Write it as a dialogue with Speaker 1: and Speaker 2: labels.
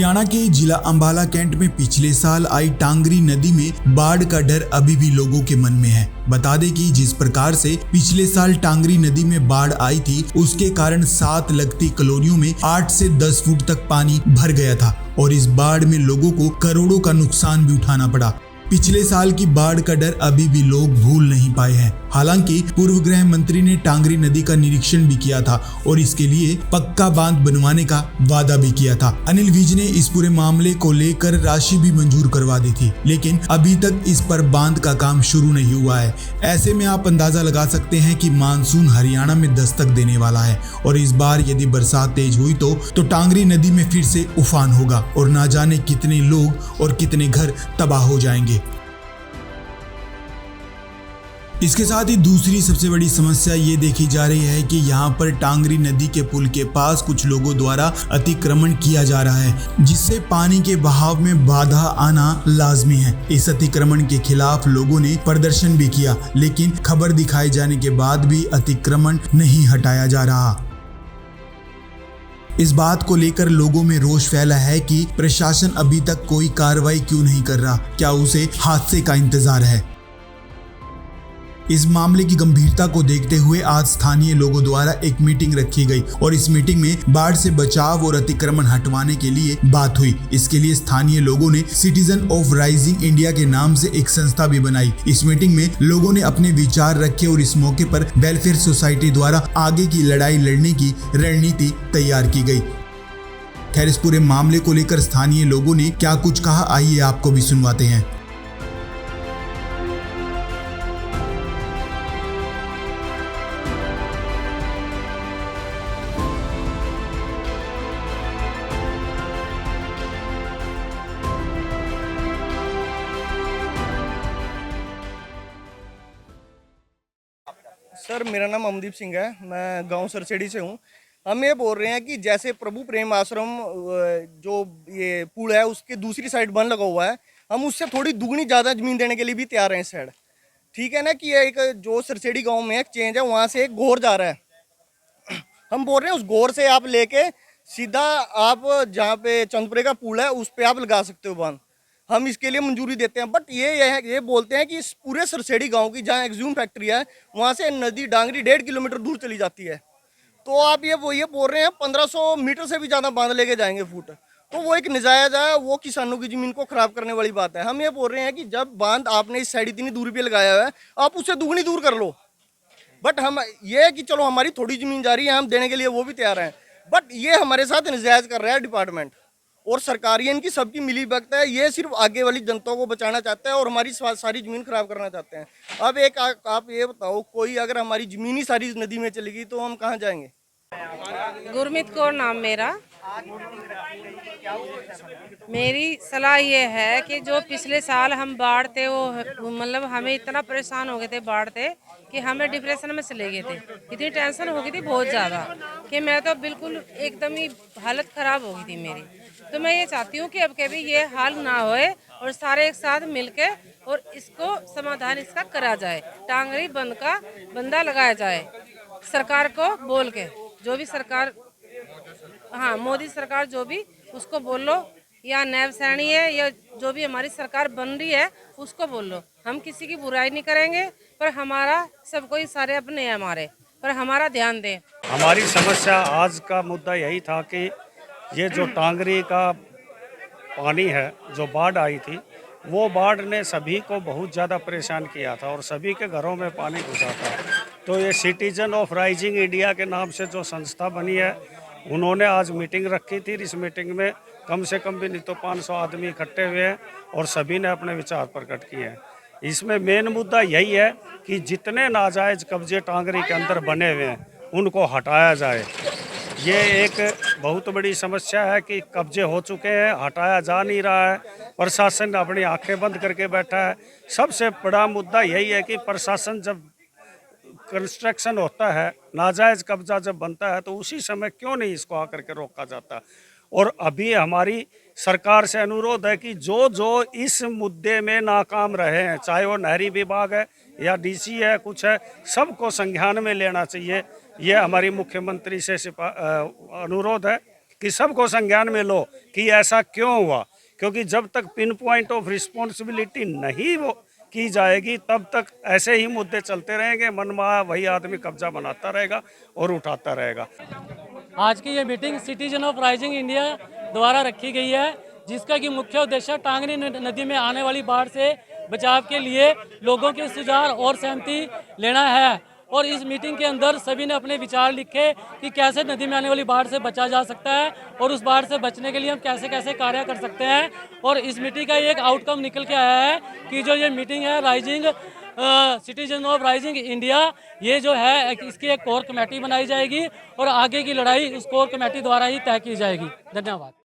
Speaker 1: हरियाणा के जिला अंबाला कैंट में पिछले साल आई टांगरी नदी में बाढ़ का डर अभी भी लोगों के मन में है। बता दें कि जिस प्रकार से पिछले साल टांगरी नदी में बाढ़ आई थी, उसके कारण 7 लगती कॉलोनियों में 8 से 10 फुट तक पानी भर गया था और इस बाढ़ में लोगों को करोड़ों का नुकसान भी उठाना पड़ा। पिछले साल की बाढ़ का डर अभी भी लोग भूल नहीं पाए हैं। हालांकि पूर्व गृह मंत्री ने टांगरी नदी का निरीक्षण भी किया था और इसके लिए पक्का बांध बनवाने का वादा भी किया था। अनिल विज ने इस पूरे मामले को लेकर राशि भी मंजूर करवा दी थी, लेकिन अभी तक इस पर बांध का काम शुरू नहीं हुआ है। ऐसे में आप अंदाजा लगा सकते हैं कि मानसून हरियाणा में दस्तक देने वाला है और इस बार यदि बरसात तेज हुई तो टांगरी नदी में फिर से उफान होगा और ना जाने कितने लोग और कितने घर तबाह हो जाएंगे। इसके साथ ही दूसरी सबसे बड़ी समस्या ये देखी जा रही है कि यहाँ पर टांगरी नदी के पुल के पास कुछ लोगों द्वारा अतिक्रमण किया जा रहा है, जिससे पानी के बहाव में बाधा आना लाजमी है। इस अतिक्रमण के खिलाफ लोगों ने प्रदर्शन भी किया, लेकिन खबर दिखाए जाने के बाद भी अतिक्रमण नहीं हटाया जा रहा। इस बात को लेकर लोगों में रोष फैला है कि प्रशासन अभी तक कोई कार्रवाई क्यों नहीं कर रहा। क्या उसे हादसे का इंतजार है? इस मामले की गंभीरता को देखते हुए आज स्थानीय लोगों द्वारा एक मीटिंग रखी गई और इस मीटिंग में बाढ़ से बचाव और अतिक्रमण हटवाने के लिए बात हुई। इसके लिए स्थानीय लोगों ने सिटीजन ऑफ राइजिंग इंडिया के नाम से एक संस्था भी बनाई। इस मीटिंग में लोगों ने अपने विचार रखे और इस मौके पर वेलफेयर सोसाइटी द्वारा आगे की लड़ाई लड़ने की रणनीति तैयार की गई। खैर, इस पूरे मामले को लेकर स्थानीय लोगों ने क्या कुछ कहा, आइए आपको भी सुनवाते हैं।
Speaker 2: सर, मेरा नाम अमनदीप सिंह है। मैं गांव सरसेड़ी से हूं। हम ये बोल रहे हैं कि जैसे प्रभु प्रेम आश्रम जो ये पुल है उसके दूसरी साइड बन लगा हुआ है, हम उससे थोड़ी दुगनी ज़्यादा ज़मीन देने के लिए भी तैयार हैं इस साइड। ठीक है ना कि ये एक जो सरसेड़ी गांव में एक चेंज है, वहाँ से एक घोर जा रहा है। हम बोल रहे हैं उस घोर से आप लेके सीधा आप जहाँ पे चंदपुरे का पुल है उस पर आप लगा सकते हो बांध। हम इसके लिए मंजूरी देते हैं, बट ये बोलते हैं कि इस पूरे सरसेड़ी गांव की जहाँ एक्सयूम फैक्ट्री है वहाँ से नदी डांगरी 1.5 किलोमीटर दूर चली जाती है। तो आप ये बोल रहे हैं 1500 मीटर से भी ज़्यादा बांध लेके जाएंगे फुट, तो वो एक नजायज़ है, वो किसानों की ज़मीन को ख़राब करने वाली बात है। हम ये बोल रहे हैं कि जब बांध आपने इस साइड इतनी दूरी पर लगाया हुआ है, आप उससे दुगनी दूर कर लो। बट हम ये कि चलो हमारी थोड़ी ज़मीन जा रही है, हम देने के लिए वो भी तैयार हैं, बट ये हमारे साथ नजायज़ कर रहा है डिपार्टमेंट और सरकारी इनकी सबकी मिली भगत है। ये सिर्फ आगे वाली जनता को बचाना चाहता है और हमारी सारी ज़मीन खराब करना चाहते हैं। अब आप ये बताओ, कोई अगर हमारी ज़मीन ही सारी नदी में चलेगी तो हम कहाँ जाएंगे?
Speaker 3: गुरमीत कौर नाम मेरा। मेरी सलाह ये है कि जो पिछले साल हम बाढ़ थे वो मतलब हमें इतना परेशान हो गए थे बाढ़ थे कि हमें डिप्रेशन में चले गए थे। इतनी टेंशन हो गई थी बहुत ज़्यादा कि मैं तो बिल्कुल एकदम ही हालत ख़राब हो गई थी मेरी। तो मैं ये चाहती हूँ कि अब कभी ये हाल ना होए और सारे एक साथ मिलके और इसको समाधान इसका करा जाए। टांगरी बंद का बंदा लगाया जाए सरकार को बोल के, जो भी सरकार, हाँ मोदी सरकार जो भी उसको बोल लो, या नैब सैनी है या जो भी हमारी सरकार बन रही है उसको बोल लो। हम किसी की बुराई नहीं करेंगे, पर हमारा सब कोई सारे अपने हैं हमारे, पर हमारा ध्यान दें।
Speaker 4: हमारी समस्या आज का मुद्दा यही था कि ये जो टांगरी का पानी है, जो बाढ़ आई थी, वो बाढ़ ने सभी को बहुत ज़्यादा परेशान किया था और सभी के घरों में पानी घुसा था। तो ये सिटीजन ऑफ राइजिंग इंडिया के नाम से जो संस्था बनी है, उन्होंने आज मीटिंग रखी थी। इस मीटिंग में कम से कम भी नहीं तो 500 आदमी इकट्ठे हुए हैं और सभी ने अपने विचार प्रकट किए हैं। इसमें मेन मुद्दा यही है कि जितने नाजायज़ कब्जे टांगरी के अंदर बने हुए हैं उनको हटाया जाए। ये एक बहुत बड़ी समस्या है कि कब्जे हो चुके हैं, हटाया जा नहीं रहा है, प्रशासन अपनी आंखें बंद करके बैठा है। सबसे बड़ा मुद्दा यही है कि प्रशासन जब कंस्ट्रक्शन होता है, नाजायज़ कब्जा जब बनता है, तो उसी समय क्यों नहीं इसको आकर के रोका जाता। और अभी हमारी सरकार से अनुरोध है कि जो जो इस मुद्दे में नाकाम रहे हैं, चाहे वो नहरी विभाग है या डीसी है, कुछ है, सबको संज्ञान में लेना चाहिए। ये हमारी मुख्यमंत्री से अनुरोध है कि सबको संज्ञान में लो कि ऐसा क्यों हुआ, क्योंकि जब तक पिन पॉइंट ऑफ रिस्पॉन्सिबिलिटी नहीं वो की जाएगी तब तक ऐसे ही मुद्दे चलते रहेंगे, मनमाना वही आदमी कब्जा बनाता रहेगा और उठाता रहेगा।
Speaker 5: आज की ये meeting citizen of rising India द्वारा रखी गई है, जिसका कि मुख्य उद्देश्य टांगरी नदी में आने वाली बाढ़ से बचाव के लिए लोगों के सुझाव और सहमति लेना है। और इस मीटिंग के अंदर सभी ने अपने विचार लिखे कि कैसे नदी में आने वाली बाढ़ से बचा जा सकता है और उस बाढ़ से बचने के लिए हम कैसे कैसे कार्य कर सकते हैं। और इस मीटिंग का एक आउटकम निकल के आया है कि जो ये मीटिंग है rising citizen of rising India, ये जो है इसकी एक कोर कमेटी बनाई जाएगी और आगे की लड़ाई उस कोर कमेटी द्वारा ही तय की जाएगी। धन्यवाद।